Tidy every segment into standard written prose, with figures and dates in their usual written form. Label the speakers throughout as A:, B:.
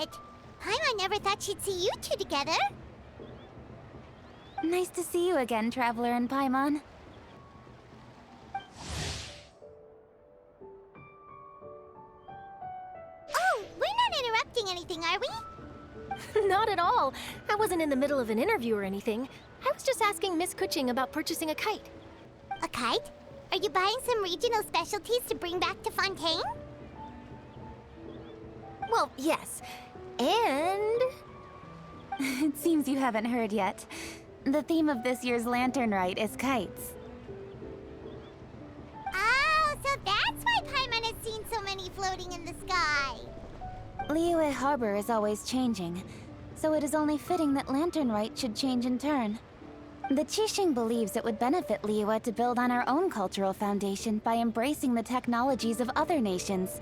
A: it. Paimon never thought she'd see you two together.
B: Nice to see you again, Traveler and Paimon.
A: Oh, we're not interrupting anything, are we?
C: Not at all. I wasn't in the middle of an interview or anything. I was just asking Miss Kuching about purchasing a kite.
A: A kite? Are you buying some regional specialties to bring back to Fontaine?
C: Well, yes. And...
B: It seems you haven't heard yet. The theme of this year's Lantern Rite is kites.
A: Oh, so that's why Paimon has seen so many floating in the sky.
B: Liyue Harbor is always changing, so it is only fitting that Lantern Rite should change in turn. The Qixing believes it would benefit Liyue to build on our own cultural foundation by embracing the technologies of other nations.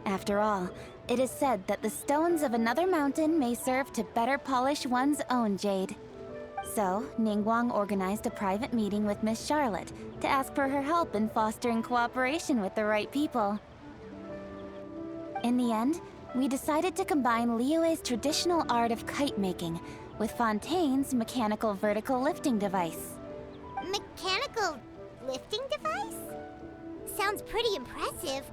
B: After all, it is said that the stones of another mountain may serve to better polish one's own jade. So, Ningguang organized a private meeting with Miss Charlotte to ask for her help in fostering cooperation with the right people. In the end, we decided to combine Liyue's traditional art of kite making with Fontaine's mechanical vertical lifting device.
A: Mechanical lifting device? Sounds pretty impressive.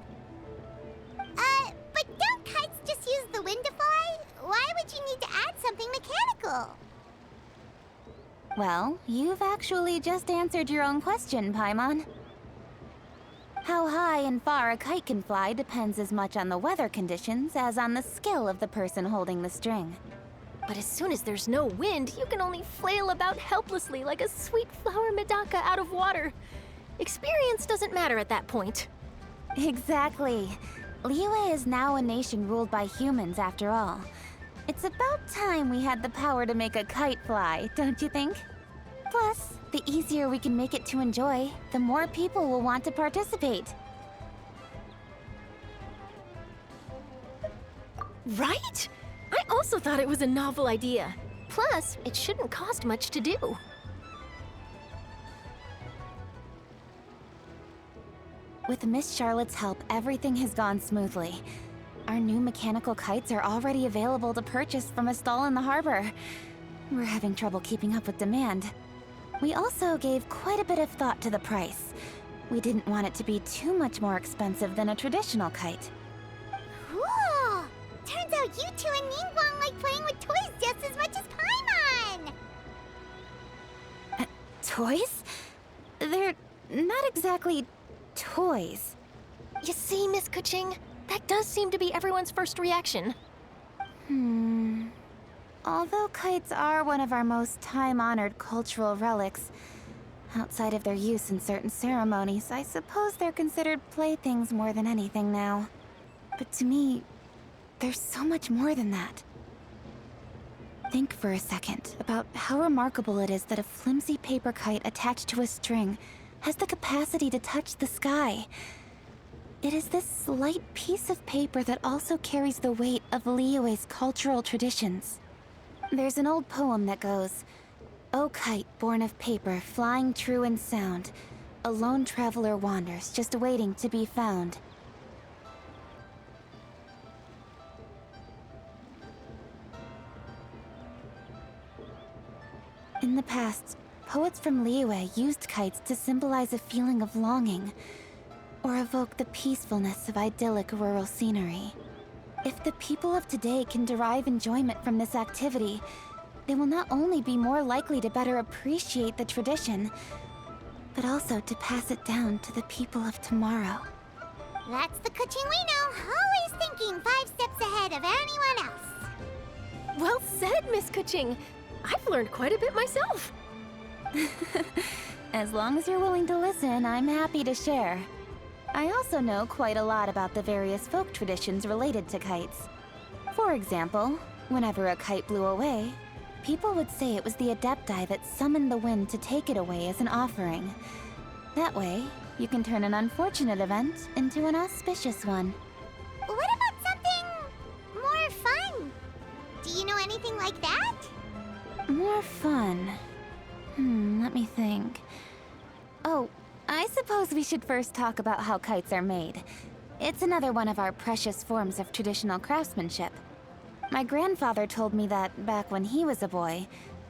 A: But don't kites just use the wind to fly? Why would you need to add something mechanical?
B: Well, you've actually just answered your own question, Paimon. How high and far a kite can fly depends as much on the weather conditions as on the skill of the person holding the string.
C: But as soon as there's no wind, you can only flail about helplessly like a sweet flower medaka out of water. Experience doesn't matter at that point.
B: Exactly. Liyue is now a nation ruled by humans, after all. It's about time we had the power to make a kite fly, don't you think? Plus, the easier we can make it to enjoy, the more people will want to participate.
C: Right? I also thought it was a novel idea. Plus, it shouldn't cost much to do.
B: With Miss Charlotte's help, everything has gone smoothly. Our new mechanical kites are already available to purchase from a stall in the harbor. We're having trouble keeping up with demand. We also gave quite a bit of thought to the price. We didn't want it to be too much more expensive than a traditional kite.
A: Cool! Turns out you two and Ningguang like playing with toys just as much as Paimon!
B: Toys? They're not exactly toys.
C: You see, Miss Kuching? That does seem to be everyone's first reaction.
B: Although kites are one of our most time-honored cultural relics, outside of their use in certain ceremonies, I suppose they're considered playthings more than anything now. But to me, there's so much more than that. Think for a second about how remarkable it is that a flimsy paper kite attached to a string has the capacity to touch the sky. It is this slight piece of paper that also carries the weight of Liyue's cultural traditions. There's an old poem that goes, "O kite born of paper, flying true in sound, a lone traveler wanders, just waiting to be found." In the past, poets from Liyue used kites to symbolize a feeling of longing, or evoke the peacefulness of idyllic rural scenery. If the people of today can derive enjoyment from this activity, they will not only be more likely to better appreciate the tradition, but also to pass it down to the people of tomorrow.
A: That's the Kuching we know, always thinking 5 steps ahead of anyone else.
C: Well said, Miss Kuching. I've learned quite a bit myself.
B: As long as you're willing to listen, I'm happy to share. I also know quite a lot about the various folk traditions related to kites. For example, whenever a kite blew away, people would say it was the Adepti that summoned the wind to take it away as an offering. That way, you can turn an unfortunate event into an auspicious one.
A: What about something more fun? Do you know anything like that?
B: More fun. Let me think. Oh, I suppose we should first talk about how kites are made. It's another one of our precious forms of traditional craftsmanship. My grandfather told me that back when he was a boy,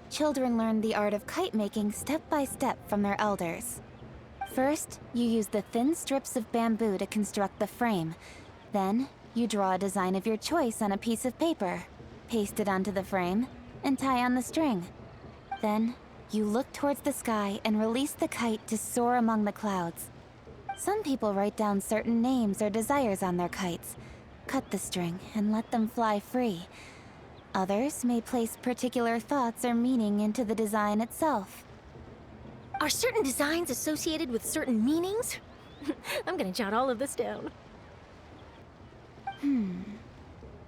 B: children learned the art of kite making step by step from their elders. First, you use the thin strips of bamboo to construct the frame. Then, you draw a design of your choice on a piece of paper, paste it onto the frame, and tie on the string. Then, you look towards the sky and release the kite to soar among the clouds. Some people write down certain names or desires on their kites, cut the string, and let them fly free. Others may place particular thoughts or meaning into the design itself.
C: Are certain designs associated with certain meanings? I'm gonna jot all of this down.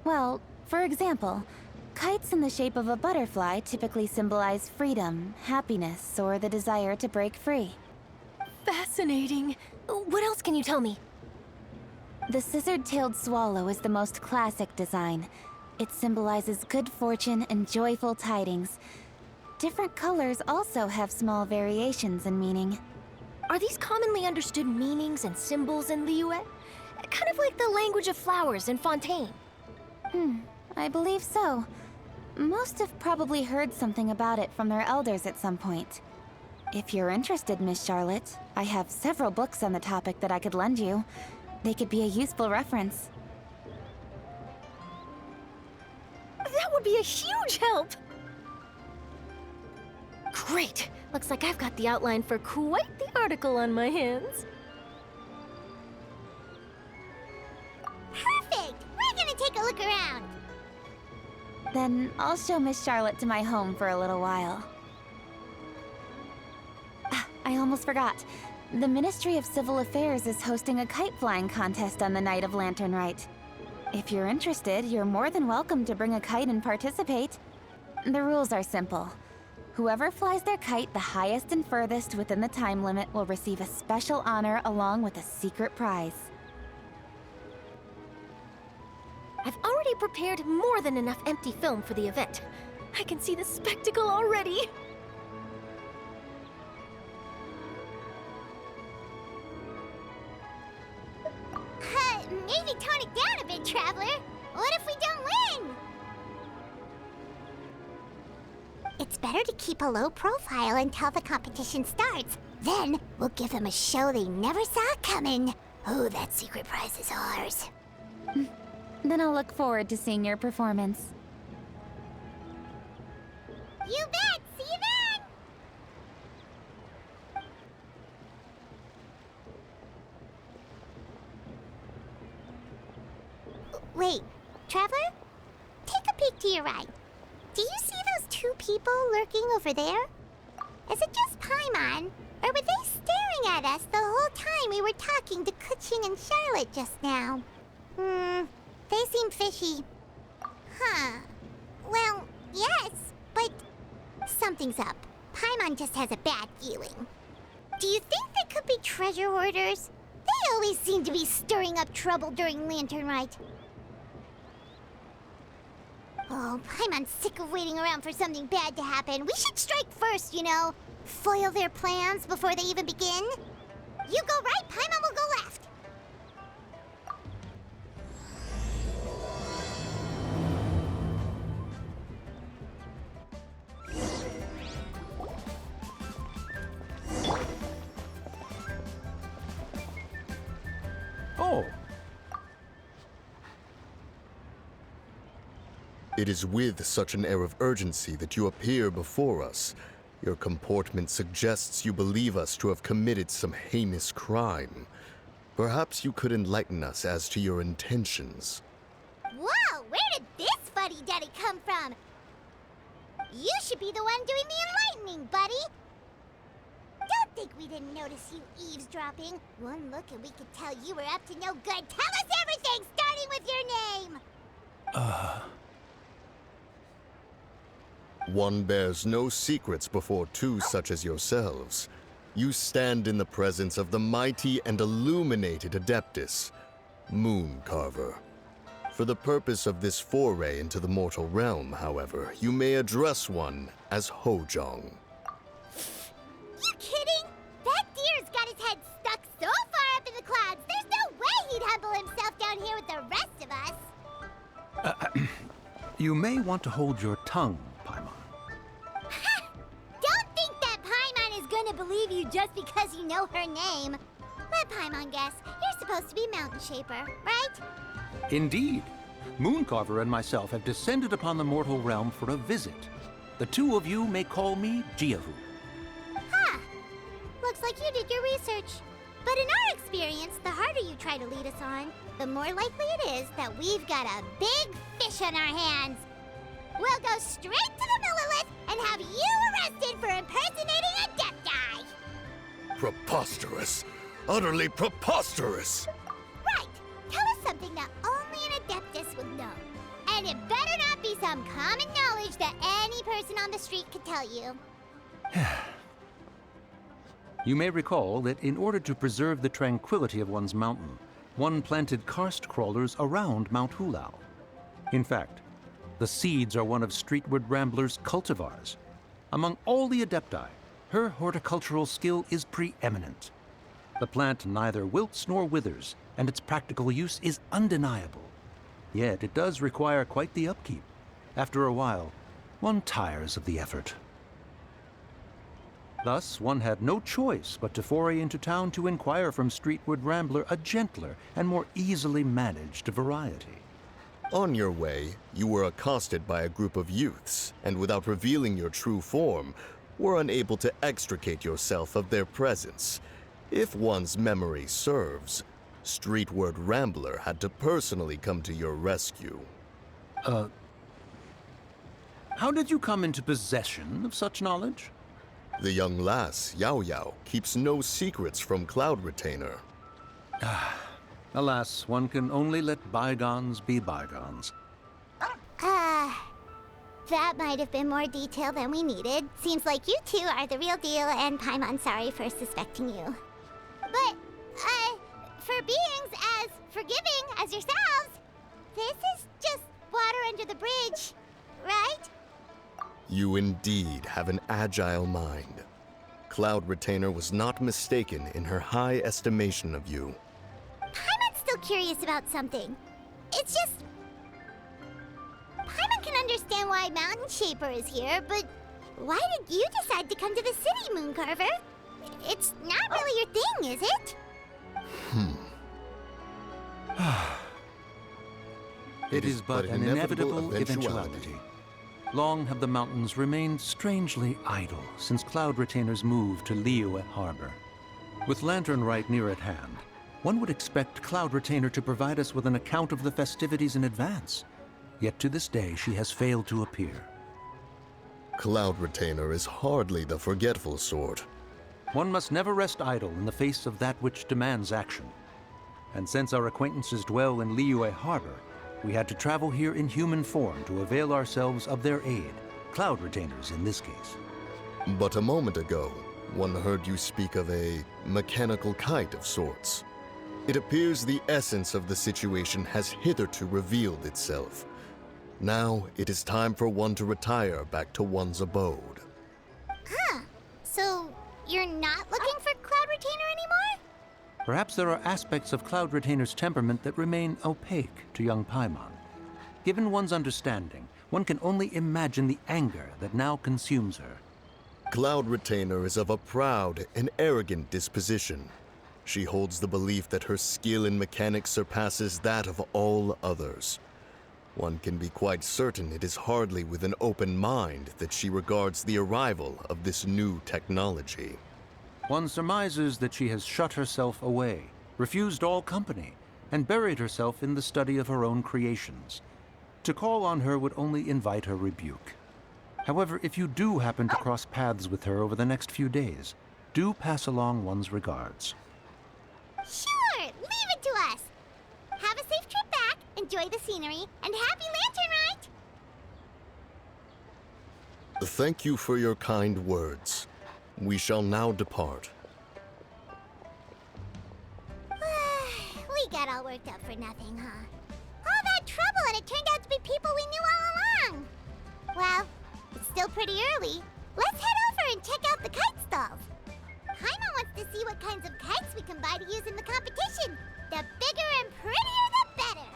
B: Well, for example, kites in the shape of a butterfly typically symbolize freedom, happiness, or the desire to break free.
C: Fascinating. What else can you tell me?
B: The scissored-tailed swallow is the most classic design. It symbolizes good fortune and joyful tidings. Different colors also have small variations in meaning.
C: Are these commonly understood meanings and symbols in Liyue? Kind of like the language of flowers in Fontaine.
B: I believe so. Most have probably heard something about it from their elders at some point. If you're interested, Miss Charlotte, I have several books on the topic that I could lend you. They could be a useful reference.
C: That would be a huge help! Great! Looks like I've got the outline for quite the article on my hands.
A: Perfect! We're gonna take a look around.
B: Then I'll show Miss Charlotte to my home for a little while. I almost forgot. The Ministry of Civil Affairs is hosting a kite flying contest on the night of Lantern Rite. If you're interested, you're more than welcome to bring a kite and participate. The rules are simple. Whoever flies their kite the highest and furthest within the time limit will receive a special honor along with a secret prize.
C: I've already prepared more than enough empty film for the event. I can see the spectacle already.
A: Maybe tone it down a bit, Traveler. What if we don't win? It's better to keep a low profile until the competition starts. Then we'll give them a show they never saw coming. Oh, that secret prize is ours.
B: Then I'll look forward to seeing your performance.
A: You bet! See you then! Wait, Traveler? Take a peek to your right. Do you see those two people lurking over there? Is it just Paimon? Or were they staring at us the whole time we were talking to Kuching and Charlotte just now? They seem fishy. Huh. Well, yes, but something's up. Paimon just has a bad feeling. Do you think they could be treasure hoarders? They always seem to be stirring up trouble during Lantern Rite. Oh, Paimon's sick of waiting around for something bad to happen. We should strike first, you know. Foil their plans before they even begin. You go right, Paimon will go left.
D: Oh. It is with such an air of urgency that you appear before us. Your comportment suggests you believe us to have committed some heinous crime. Perhaps you could enlighten us as to your intentions.
A: Whoa, where did this fuddy-duddy come from? You should be the one doing the enlightening, buddy. Don't think we didn't notice you eavesdropping. One look and we could tell you were up to no good. Tell us everything, starting with your name!
D: One bears no secrets before two such as yourselves. You stand in the presence of the mighty and illuminated Adeptus, Moon Carver. For the purpose of this foray into the mortal realm, however, you may address one as Hojong.
A: You kidding? That deer's got his head stuck so far up in the clouds, there's no way he'd humble himself down here with the rest of us.
E: You may want to hold your tongue, Paimon.
A: Don't think that Paimon is gonna believe you just because you know her name. Let Paimon guess. You're supposed to be Mountain Shaper, right?
E: Indeed. Mooncarver and myself have descended upon the mortal realm for a visit. The two of you may call me Jiahu.
A: Huh. Looks like you did your research. But in our experience, the harder you try to lead us on, the more likely it is that we've got a big fish on our hands. We'll go straight to the Millilith and have you arrested for impersonating a Adepti!
D: Preposterous! Utterly preposterous!
A: Right! Tell us something that only an Adeptus would know. And it better not be some common knowledge that any person on the street could tell you.
E: You may recall that in order to preserve the tranquility of one's mountain, one planted karst crawlers around Mount Hulao. In fact, the seeds are one of Streetward Rambler's cultivars. Among all the Adepti, her horticultural skill is preeminent. The plant neither wilts nor withers, and its practical use is undeniable. Yet it does require quite the upkeep. After a while, one tires of the effort. Thus, one had no choice but to foray into town to inquire from Streetward Rambler a gentler and more easily managed variety.
D: On your way, you were accosted by a group of youths, and without revealing your true form, were unable to extricate yourself of their presence. If one's memory serves, Streetward Rambler had to personally come to your rescue.
E: How did you come into possession of such knowledge?
D: The young lass, Yao Yao, keeps no secrets from Cloud Retainer.
E: Alas, one can only let bygones be bygones.
A: That might have been more detail than we needed. Seems like you two are the real deal, and Paimon's sorry for suspecting you. But, for beings as forgiving as yourselves, this is just water under the bridge, right?
D: You indeed have an agile mind. Cloud Retainer was not mistaken in her high estimation of you.
A: Paimon's still curious about something. It's just... Paimon can understand why Mountain Shaper is here, but why did you decide to come to the city, Mooncarver? It's not really your thing, is it?
E: It is but an inevitable eventuality. Long have the mountains remained strangely idle since Cloud Retainer's move to Liyue Harbor. With Lantern Rite near at hand, one would expect Cloud Retainer to provide us with an account of the festivities in advance. Yet to this day, she has failed to appear.
D: Cloud Retainer is hardly the forgetful sort.
E: One must never rest idle in the face of that which demands action. And since our acquaintances dwell in Liyue Harbor, we had to travel here in human form to avail ourselves of their aid, Cloud Retainers in this case.
D: But a moment ago, one heard you speak of a mechanical kite of sorts. It appears the essence of the situation has hitherto revealed itself. Now it is time for one to retire back to one's abode.
A: Huh. So, you're not looking for Cloud Retainer anymore?
E: Perhaps there are aspects of Cloud Retainer's temperament that remain opaque to young Paimon. Given one's understanding, one can only imagine the anger that now consumes her.
D: Cloud Retainer is of a proud and arrogant disposition. She holds the belief that her skill in mechanics surpasses that of all others. One can be quite certain it is hardly with an open mind that she regards the arrival of this new technology.
E: One surmises that she has shut herself away, refused all company, and buried herself in the study of her own creations. To call on her would only invite her rebuke. However, if you do happen to cross paths with her over the next few days, do pass along one's regards.
A: Sure, leave it to us. Have a safe trip back, enjoy the scenery, and happy Lantern Rite!
D: Thank you for your kind words. We shall now depart.
A: We got all worked up for nothing, huh? All that trouble and it turned out to be people we knew all along. Well, it's still pretty early. Let's head over and check out the kite stalls. Paimon wants to see what kinds of kites we can buy to use in the competition. The bigger and prettier, the better.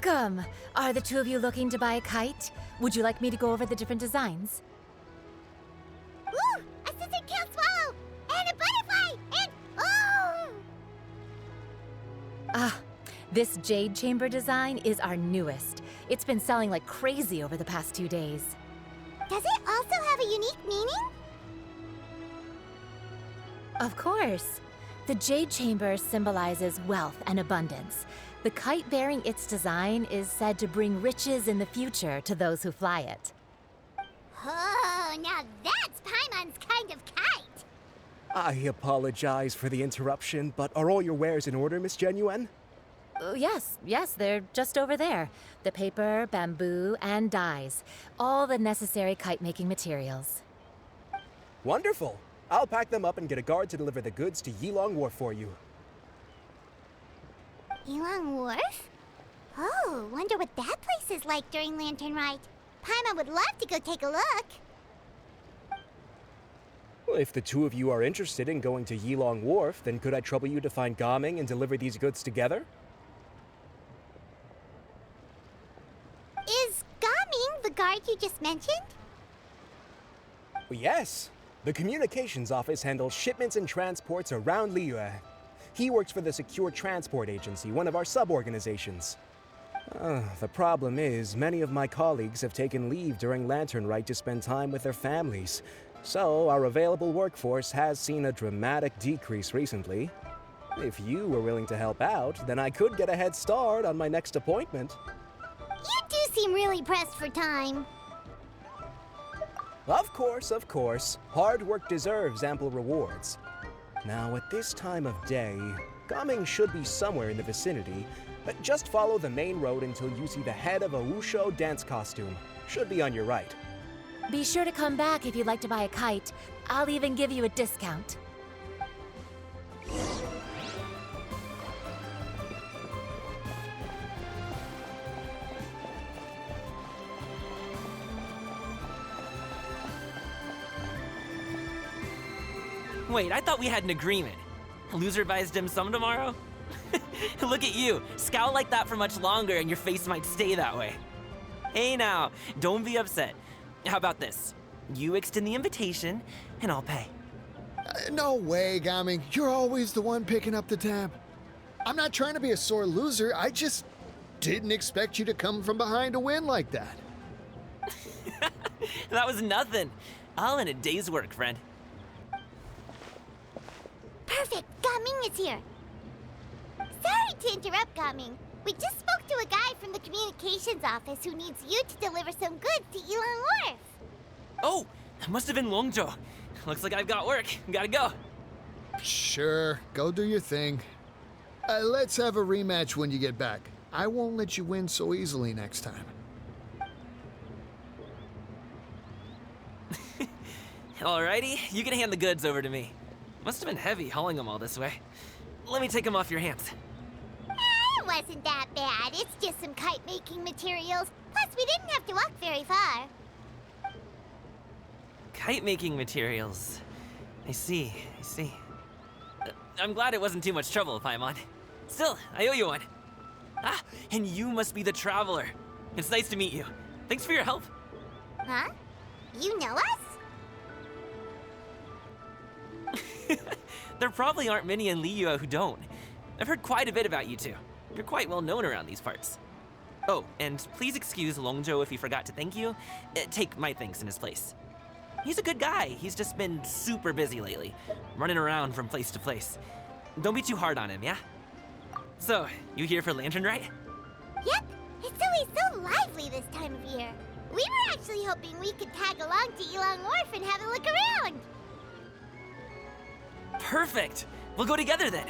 F: Welcome! Are the two of you looking to buy a kite? Would you like me to go over the different designs?
A: Ooh, a scissor kill swallow! And a butterfly! And oh!
F: Ah, this jade chamber design is our newest. It's been selling like crazy over the past 2 days.
A: Does it also have a unique meaning?
F: Of course. The jade chamber symbolizes wealth and abundance. The kite bearing its design is said to bring riches in the future to those who fly it.
A: Oh, now that's Paimon's kind of kite!
G: I apologize for the interruption, but are all your wares in order, Miss Genuine?
F: Yes, they're just over there. The paper, bamboo, and dyes. All the necessary kite-making materials.
G: Wonderful. I'll pack them up and get a guard to deliver the goods to Yilong Wharf for you.
A: Yilong Wharf? Oh, wonder what that place is like during Lantern Rite. Paimon would love to go take a look.
G: Well, if the two of you are interested in going to Yilong Wharf, then could I trouble you to find Gaming and deliver these goods together?
A: Is Gaming the guard you just mentioned?
G: Well, yes. The communications office handles shipments and transports around Liyue. He works for the Secure Transport Agency, one of our sub-organizations. The problem is, many of my colleagues have taken leave during Lantern Rite to spend time with their families. So, our available workforce has seen a dramatic decrease recently. If you were willing to help out, then I could get a head start on my next appointment.
A: You do seem really pressed for time.
G: Of course. Hard work deserves ample rewards. Now, at this time of day, Gaming should be somewhere in the vicinity, but just follow the main road until you see the head of a Wushu dance costume. Should be on your right.
F: Be sure to come back if you'd like to buy a kite. I'll even give you a discount.
H: Wait, I thought we had an agreement. Loser buys dim sum tomorrow? Look at you. Scowl like that for much longer and your face might stay that way. Hey now, don't be upset. How about this? You extend the invitation, and I'll pay.
I: No way, Gaming. You're always the one picking up the tab. I'm not trying to be a sore loser. I just didn't expect you to come from behind to win like that.
H: That was nothing. All in a day's work, friend.
A: Perfect, Gaming is here. Sorry to interrupt, Gaming. We just spoke to a guy from the communications office who needs you to deliver some goods to Yilong Wharf.
H: Oh, that must have been Longzhou. Looks like I've got work. Gotta go.
I: Sure, go do your thing. Let's have a rematch when you get back. I won't let you win so easily next time.
H: Alrighty, you can hand the goods over to me. Must have been heavy hauling them all this way. Let me take them off your hands.
A: It wasn't that bad. It's just some kite-making materials. Plus, we didn't have to walk very far.
H: Kite-making materials. I see. I'm glad it wasn't too much trouble, Paimon. Still, I owe you one. Ah, and you must be the traveler. It's nice to meet you. Thanks for your help.
A: Huh? You know us?
H: There probably aren't many in Liyue who don't. I've heard quite a bit about you two. You're quite well known around these parts. Oh, and please excuse Longzhou if he forgot to thank you. Take my thanks in his place. He's a good guy. He's just been super busy lately, running around from place to place. Don't be too hard on him, yeah? So, you here for Lantern Rite?
A: Yep. It's always so lively this time of year. We were actually hoping we could tag along to Yilong Wharf and have a look around.
H: Perfect! We'll go together then.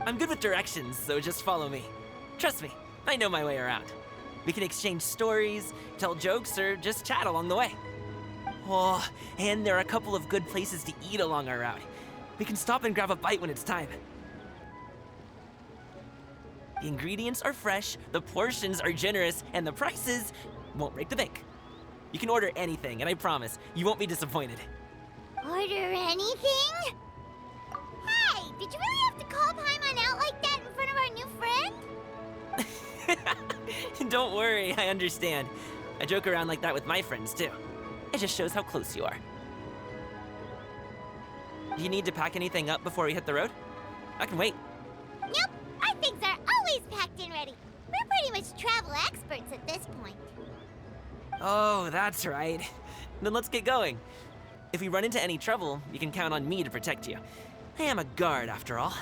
H: I'm good with directions, so just follow me. Trust me, I know my way around. We can exchange stories, tell jokes, or just chat along the way. Oh, and there are a couple of good places to eat along our route. We can stop and grab a bite when it's time. The ingredients are fresh, the portions are generous, and the prices won't break the bank. You can order anything, and I promise, you won't be disappointed.
A: Order anything? Hey, did you really have to call Paimon out like that in front of our new friend?
H: Don't worry, I understand. I joke around like that with my friends, too. It just shows how close you are. Do you need to pack anything up before we hit the road? I can wait.
A: Nope, our things are always packed and ready. We're pretty much travel experts at this point.
H: Oh, that's right. Then let's get going. If we run into any trouble, you can count on me to protect you. I am a guard, after all.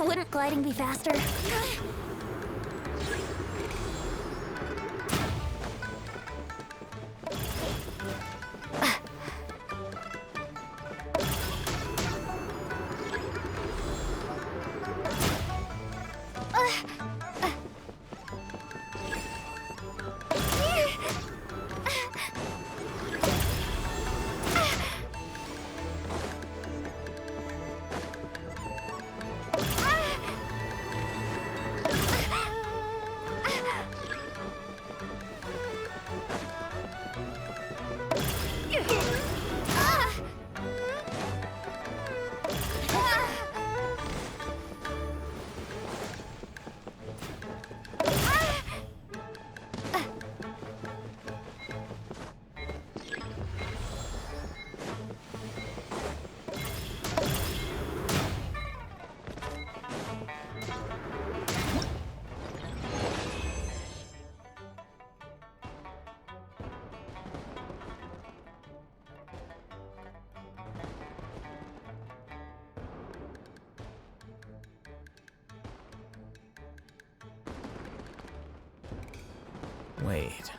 A: Wouldn't gliding be faster?
J: Wait.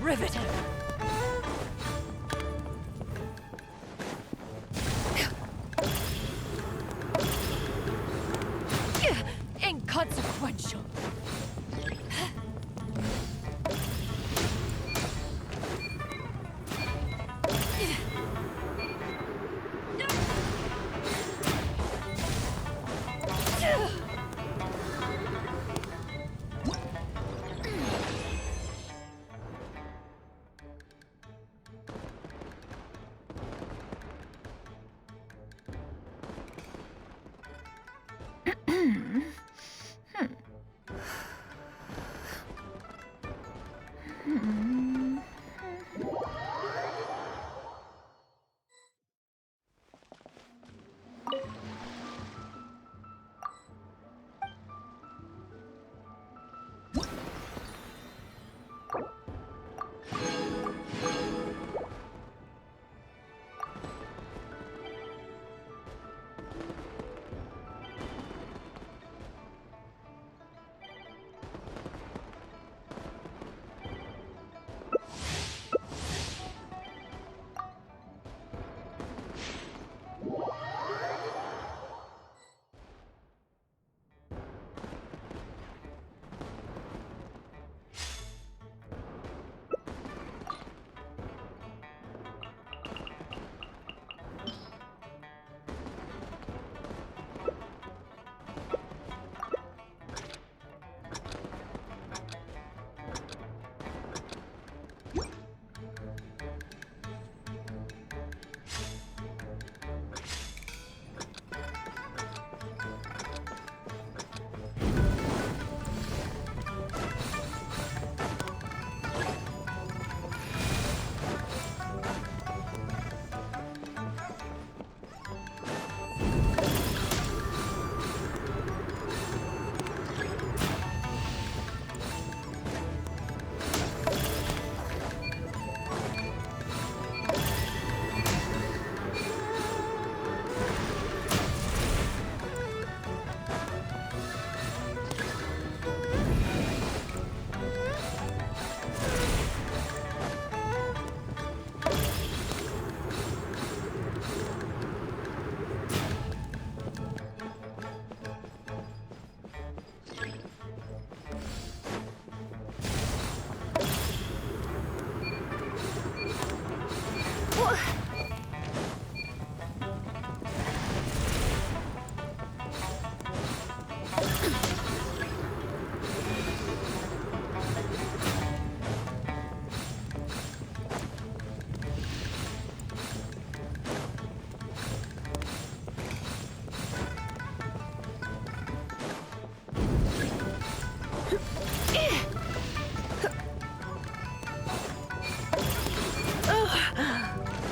F: riveting. Inconsequential.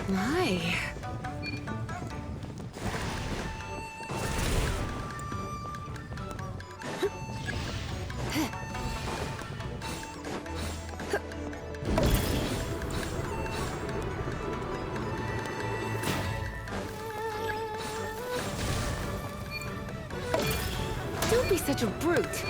B: My. Don't be such a brute.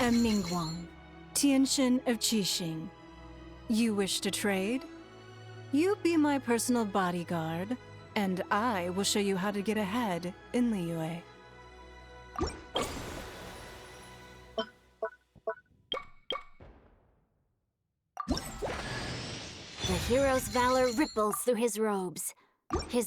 J: am Ningguang, Tianshin of Qixing. You wish to trade? You be my personal bodyguard, and I will show you how to get ahead in Liyue.
A: The hero's valor ripples through his robes. His...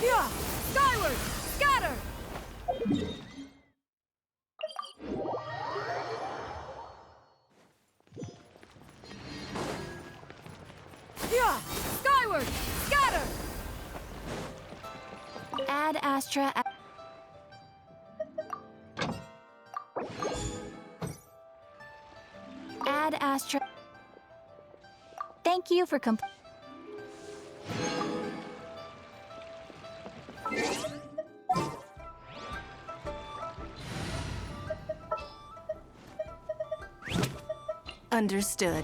J: Yeah! Skyward! Scatter! Yeah! Skyward! Scatter!
B: Ad Astra. Ad Astra. Thank you for
J: Understood.